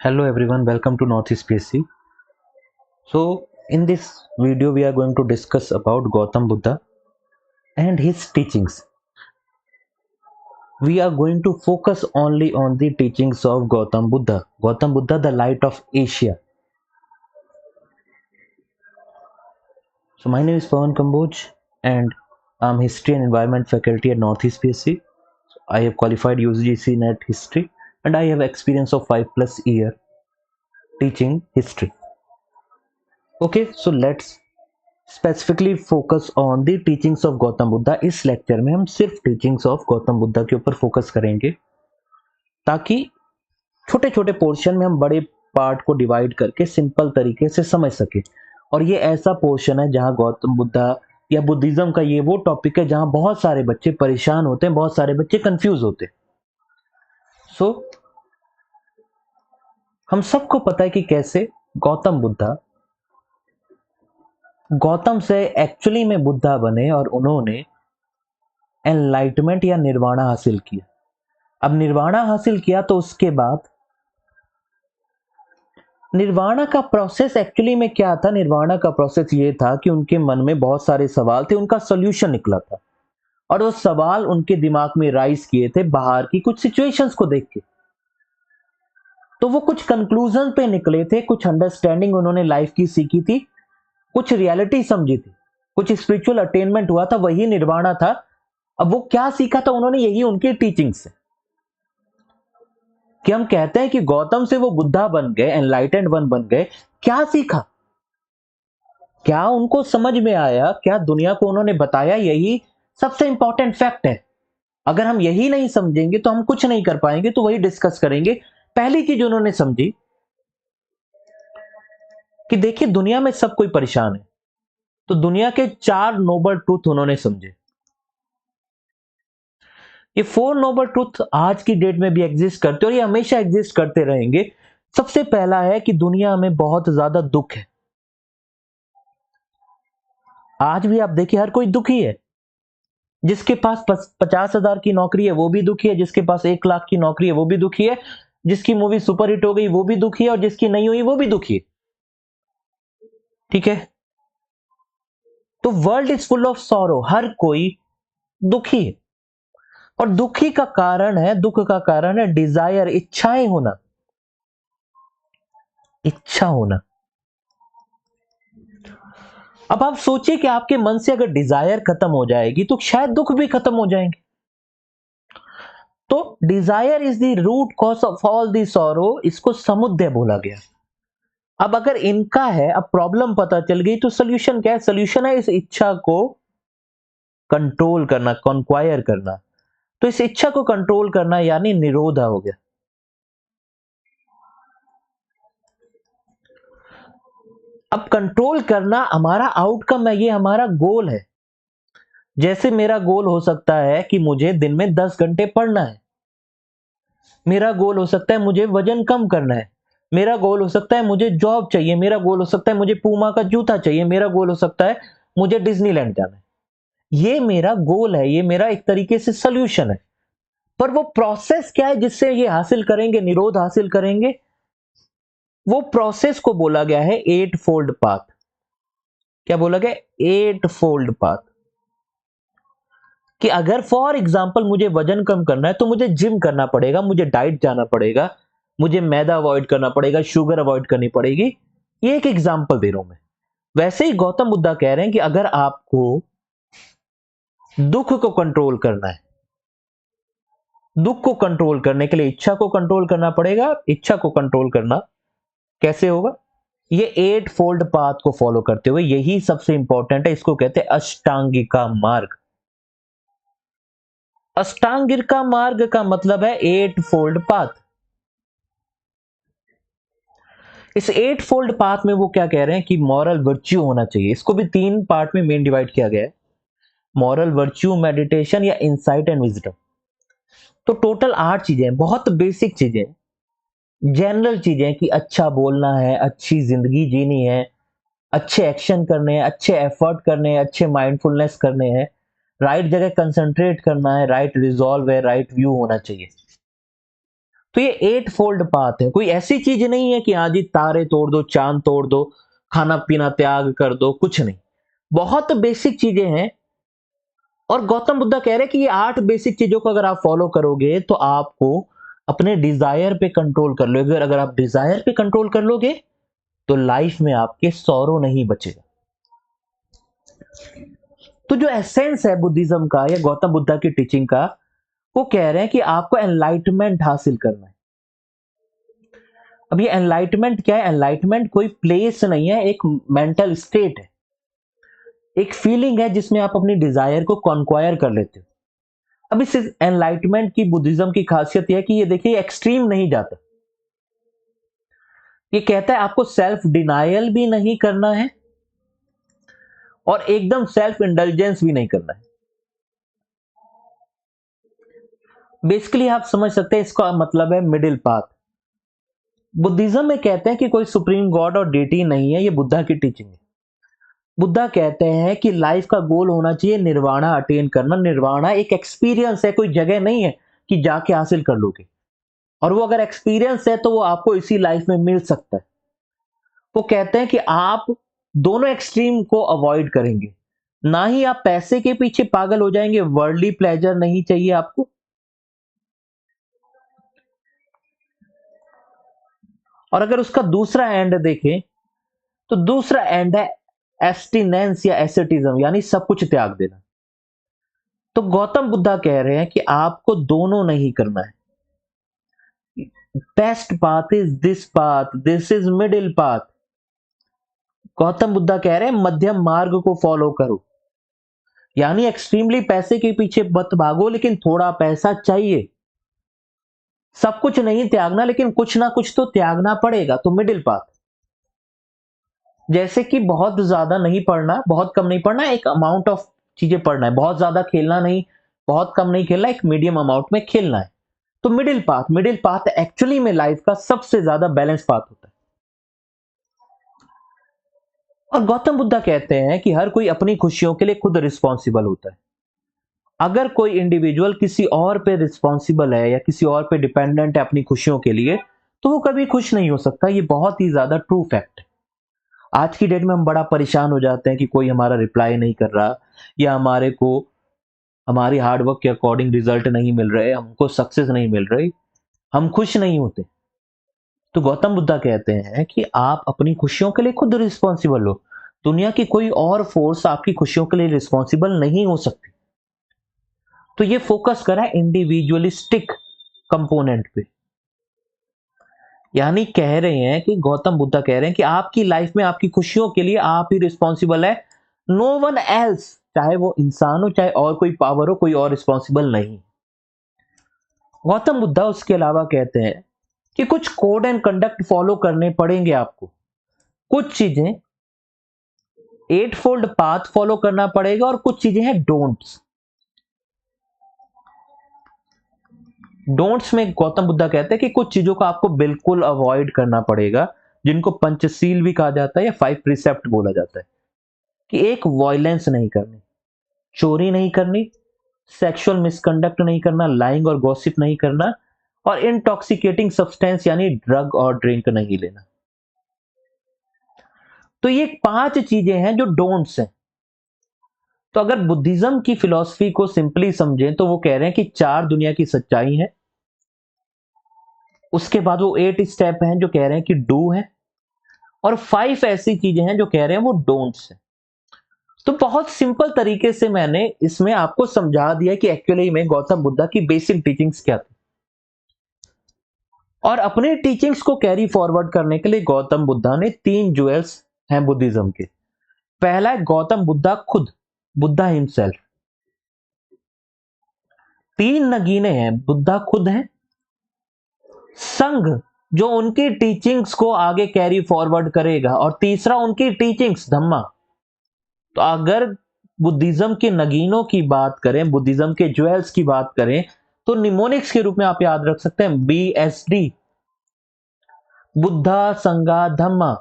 Hello everyone, welcome to Northeast PSC. So in this video we are going to discuss about Gautam Buddha and his teachings. We are going to focus only on the teachings of Gautam Buddha. Gautam Buddha, the light of Asia. So my name is Pawan Kamboj and I'm History and Environment faculty at Northeast PSC. I have qualified UGC NET History and I have experience of 5+ year teaching history. Okay, so let's specifically focus on the teachings of Gautam Buddha. इस lecture में हम सिर्फ teachings of Gautam Buddha के ऊपर focus करेंगे ताकि छोटे छोटे पोर्शन में हम बड़े पार्ट को डिवाइड करके सिंपल तरीके से समझ सके। और ये ऐसा पोर्शन है जहां गौतम बुद्धा या बुद्धिज्म का ये वो टॉपिक है जहां बहुत सारे बच्चे परेशान होते हैं, बहुत सारे बच्चे कंफ्यूज होते हैं। सो हम सबको पता है कि कैसे गौतम से एक्चुअली में बुद्धा बने और उन्होंने एनलाइटमेंट या निर्वाणा हासिल किया। अब निर्वाणा हासिल किया तो उसके बाद निर्वाणा का प्रोसेस एक्चुअली में क्या था? निर्वाणा का प्रोसेस ये था कि उनके मन में बहुत सारे सवाल थे, उनका सॉल्यूशन निकला था और वो सवाल उनके दिमाग में राइज किए थे बाहर की कुछ सिचुएशंस को देख के। तो वो कुछ कंक्लूजन पे निकले थे, कुछ अंडरस्टैंडिंग उन्होंने लाइफ की सीखी थी, कुछ रियलिटी समझी थी, कुछ स्पिरिचुअल अटेनमेंट हुआ था, वही निर्वाणा था। अब वो क्या सीखा था उन्होंने, यही उनकी टीचिंग से कि हम कहते हैं कि गौतम से वो बुद्धा बन गए, एनलाइटेंड वन बन गए। क्या सीखा, क्या उनको समझ में आया, क्या दुनिया को उन्होंने बताया? यही सबसे इंपॉर्टेंट फैक्ट है। अगर हम यही नहीं समझेंगे तो हम कुछ नहीं कर पाएंगे। तो वही डिस्कस करेंगे। पहली चीज उन्होंने समझी कि देखिए दुनिया में सब कोई परेशान है, तो दुनिया के 4 नोबल ट्रूथ उन्होंने समझे। ये 4 नोबल ट्रूथ आज की डेट में भी एग्जिस्ट करते और ये हमेशा एग्जिस्ट करते रहेंगे। सबसे पहला है कि दुनिया में बहुत ज्यादा दुख है। आज भी आप देखिए हर कोई दुखी है। जिसके पास 50,000 की नौकरी है वो भी दुखी है, जिसके पास 1 लाख की नौकरी है वो भी दुखी है, जिसकी मूवी सुपरहिट हो गई वो भी दुखी है और जिसकी नहीं हुई वो भी दुखी है। ठीक है, तो world is full of sorrow, हर कोई दुखी है। और दुख का कारण है डिजायर, इच्छाएं होना, इच्छा होना। अब आप सोचिए कि आपके मन से अगर डिजायर खत्म हो जाएगी तो शायद दुख भी खत्म हो जाएंगे। तो desire is the root cause of all the sorrow, इसको समुद्य बोला गया। अब अगर इनका है, अब प्रॉब्लम पता चल गई तो सोल्यूशन क्या है? सोल्यूशन है इस इच्छा को कंट्रोल करना, कॉन्क्वायर करना। तो इस इच्छा को कंट्रोल करना यानी निरोधा हो गया। अब कंट्रोल करना हमारा आउटकम है, ये हमारा गोल है। जैसे मेरा गोल हो सकता है कि मुझे दिन में 10 घंटे पढ़ना है, मेरा गोल हो सकता है मुझे वजन कम करना है, मेरा गोल हो सकता है मुझे जॉब चाहिए, मेरा गोल हो सकता है मुझे पूमा का जूता चाहिए, मेरा गोल हो सकता है मुझे डिज्नीलैंड जाना है। ये मेरा गोल है, ये मेरा एक तरीके से सोल्यूशन है। पर वो प्रोसेस क्या है जिससे ये हासिल करेंगे, निरोध हासिल करेंगे? वो प्रोसेस को बोला गया है 8 फोल्ड पाथ। क्या बोला गया? 8 फोल्ड पाथ। कि अगर फॉर एग्जांपल मुझे वजन कम करना है तो मुझे जिम करना पड़ेगा, मुझे डाइट जाना पड़ेगा, मुझे मैदा अवॉइड करना पड़ेगा, शुगर अवॉइड करनी पड़ेगी। ये एक एग्जांपल दे रहा हूं मैं। वैसे ही गौतम बुद्धा कह रहे हैं कि अगर आपको दुख को कंट्रोल करना है, दुख को कंट्रोल करने के लिए इच्छा को कंट्रोल करना पड़ेगा। इच्छा को कंट्रोल करना कैसे होगा? ये 8 फोल्ड पाथ को फॉलो करते हुए। यही सबसे इंपॉर्टेंट है, इसको कहते हैं अष्टांगिका मार्ग। अष्टांगिका मार्ग का मतलब है 8 फोल्ड पाथ। इस 8 फोल्ड पाथ में वो क्या कह रहे हैं कि मॉरल वर्च्यू होना चाहिए। इसको भी 3 पार्ट में मेन डिवाइड किया गया है, मॉरल वर्च्यू, मेडिटेशन या इंसाइट एंड विजडम। तो टोटल 8 चीजें हैं, बहुत बेसिक चीजें, जनरल चीजें कि अच्छा बोलना है, अच्छी जिंदगी जीनी है, अच्छे एक्शन करने हैं, अच्छे एफर्ट करने हैं, अच्छे माइंडफुलनेस करने हैं, राइट जगह कंसंट्रेट करना है, राइट रिजॉल्व है, राइट व्यू होना चाहिए। तो ये 8 फोल्ड पाथ है। कोई ऐसी चीज नहीं है कि हाँ जी तारे तोड़ दो, चांद तोड़ दो, खाना पीना त्याग कर दो, कुछ नहीं। बहुत बेसिक चीजें हैं। और गौतम बुद्धा कह रहे हैं कि ये 8 बेसिक चीजों को अगर आप फॉलो करोगे तो आपको अपने डिजायर पे कंट्रोल कर लोगे। अगर आप डिजायर पे कंट्रोल कर लोगे तो लाइफ में आपके सौरों नहीं बचेगा। तो जो एसेंस है बुद्धिज्म का या गौतम बुद्धा की टीचिंग का, वो कह रहे हैं कि आपको एनलाइटमेंट हासिल करना है। अब ये एनलाइटमेंट क्या है? एनलाइटमेंट कोई प्लेस नहीं है, एक मेंटल स्टेट है, एक फीलिंग है जिसमें आप अपनी डिजायर को कॉन्क्वायर कर लेते हो। अब इस एनलाइटमेंट की बुद्धिज्म की खासियत यह है कि ये देखिए एक्सट्रीम नहीं जाता। ये कहता है आपको सेल्फ डिनायल भी नहीं करना है और एकदम सेल्फ इंडल्जेंस भी नहीं करना है। बेसिकली आप समझ सकते हैं इसका मतलब है मिडिल पाथ। बुद्धिज्म में कहते हैं कि कोई सुप्रीम गॉड और डेटी नहीं है, ये बुद्धा की टीचिंग है। बुद्धा कहते हैं कि लाइफ का गोल होना चाहिए निर्वाणा अटेन करना। निर्वाणा एक एक्सपीरियंस है, कोई जगह नहीं है कि जाके हासिल कर लोगे। और वो अगर एक्सपीरियंस है तो वो आपको इसी लाइफ में मिल सकता है। वो कहते हैं कि आप दोनों एक्सट्रीम को अवॉइड करेंगे। ना ही आप पैसे के पीछे पागल हो जाएंगे, वर्ल्डली प्लेजर नहीं चाहिए आपको, और अगर उसका दूसरा एंड देखें तो दूसरा एंड है एब्स्टिनेंस या एसेटिज्म, यानी सब कुछ त्याग देना। तो गौतम बुद्धा कह रहे हैं कि आपको दोनों नहीं करना है। Best path is this path, this is middle path. Gautam Buddha कह रहे हैं मध्यम मार्ग को फॉलो करो, यानी एक्सट्रीमली पैसे के पीछे मत भागो, लेकिन थोड़ा पैसा चाहिए। सब कुछ नहीं त्यागना, लेकिन कुछ ना कुछ तो त्यागना पड़ेगा। तो मिडिल पाथ, जैसे कि बहुत ज्यादा नहीं पढ़ना, बहुत कम नहीं पढ़ना, एक अमाउंट ऑफ चीजें पढ़ना है। बहुत ज्यादा खेलना नहीं, बहुत कम नहीं खेलना, एक मीडियम अमाउंट में खेलना है। तो middle path, middle path actually में लाइफ का सबसे ज्यादा बैलेंस पाथ होता है। और गौतम बुद्धा कहते हैं कि हर कोई अपनी खुशियों के लिए खुद रिस्पॉन्सिबल होता है। अगर कोई इंडिविजुअल किसी और पे रिस्पॉन्सिबल है या किसी और पे डिपेंडेंट है अपनी खुशियों के लिए, तो वो कभी खुश नहीं हो सकता। ये बहुत ही ज्यादा ट्रू फैक्ट है। आज की डेट में हम बड़ा परेशान हो जाते हैं कि कोई हमारा रिप्लाई नहीं कर रहा, या हमारे को हमारी हार्डवर्क के अकॉर्डिंग रिजल्ट नहीं मिल रहे, हमको सक्सेस नहीं मिल रही, हम खुश नहीं होते। तो गौतम बुद्धा कहते हैं कि आप अपनी खुशियों के लिए खुद रिस्पॉन्सिबल हो। दुनिया की कोई और फोर्स आपकी खुशियों के लिए रिस्पॉन्सिबल नहीं हो सकती। तो ये फोकस करा इंडिविजुअलिस्टिक कंपोनेंट पे। यानी कह रहे हैं कि गौतम बुद्धा कह रहे हैं कि आपकी लाइफ में आपकी खुशियों के लिए आप ही रिस्पॉन्सिबल है, नो वन एल्स। चाहे वो इंसान हो, चाहे और कोई पावर हो, कोई और रिस्पॉन्सिबल नहीं। गौतम बुद्धा उसके अलावा कहते हैं कि कुछ कोड एंड कंडक्ट फॉलो करने पड़ेंगे आपको। कुछ चीजें 8 फोल्ड पाथ फॉलो करना पड़ेगा और कुछ चीजें हैं डोंट्स। डोंट्स में गौतम बुद्धा कहते हैं कि कुछ चीजों को आपको बिल्कुल अवॉइड करना पड़ेगा, जिनको पंचशील भी कहा जाता है या 5 प्रिसेप्ट बोला जाता है। कि एक, वॉयलेंस नहीं करनी, चोरी नहीं करनी, सेक्सुअल मिसकंडक्ट नहीं करना, लाइंग और गॉसिप नहीं करना, और इंटॉक्सिकेटिंग सब्सटेंस यानी ड्रग और ड्रिंक नहीं लेना। तो ये 5 चीजें हैं जो डोंट्स हैं। तो अगर बुद्धिज्म की फिलॉसफी को सिंपली समझें तो वो कह रहे हैं कि 4 दुनिया की सच्चाई है। उसके बाद वो 8 स्टेप हैं जो कह रहे हैं कि डू है, और 5 ऐसी चीजें हैं जो कह रहे हैं वो डोंट्स है। तो बहुत सिंपल तरीके से मैंने इसमें आपको समझा दिया कि एक्चुअली में गौतम बुद्धा की बेसिक टीचिंग्स क्या थी। और अपने टीचिंग्स को कैरी फॉरवर्ड करने के लिए गौतम बुद्धा ने 3 ज्वेल्स हैं बुद्धिज्म के। पहला है गौतम बुद्धा खुद, बुद्धा हिमसेल्फ। 3 नगीने हैं, बुद्धा खुद हैं, संघ जो उनकी टीचिंग्स को आगे कैरी फॉरवर्ड करेगा, और तीसरा उनकी टीचिंग्स धम्मा। तो अगर बुद्धिज्म के नगीनों की बात करें, बुद्धिज्म के ज्वेल्स की बात करें, तो निमोनिक्स के रूप में आप याद रख सकते हैं BSD, बुद्धा संगा धम्मा।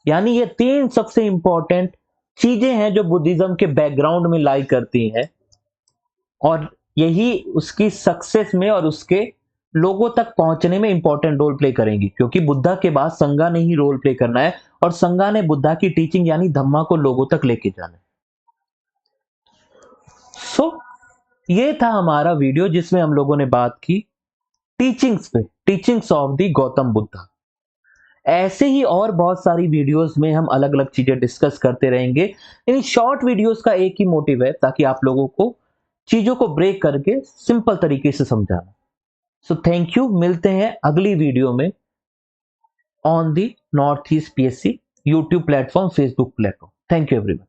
यानी ये 3 सबसे इंपॉर्टेंट चीजें हैं जो बुद्धिज्म के बैकग्राउंड में लाई करती हैं, और यही उसकी सक्सेस में और उसके लोगों तक पहुंचने में इंपॉर्टेंट रोल प्ले करेंगी, क्योंकि बुद्धा के बाद संगा ने ही रोल प्ले करना है और संगा ने बुद्धा की टीचिंग यानी धम्मा को लोगों तक लेके जाना है। सो ये था हमारा वीडियो जिसमें हम लोगों ने बात की टीचिंग्स पे, teachings of the Gautam Buddha. ऐसे ही और बहुत सारी वीडियोस में हम अलग अलग चीजें डिस्कस करते रहेंगे। इन शॉर्ट वीडियोस का एक ही मोटिव है, ताकि आप लोगों को चीजों को ब्रेक करके सिंपल तरीके से समझाना। सो थैंक यू, मिलते हैं अगली वीडियो में on the north east PSC YouTube platform, Facebook platform. Thank you everyone.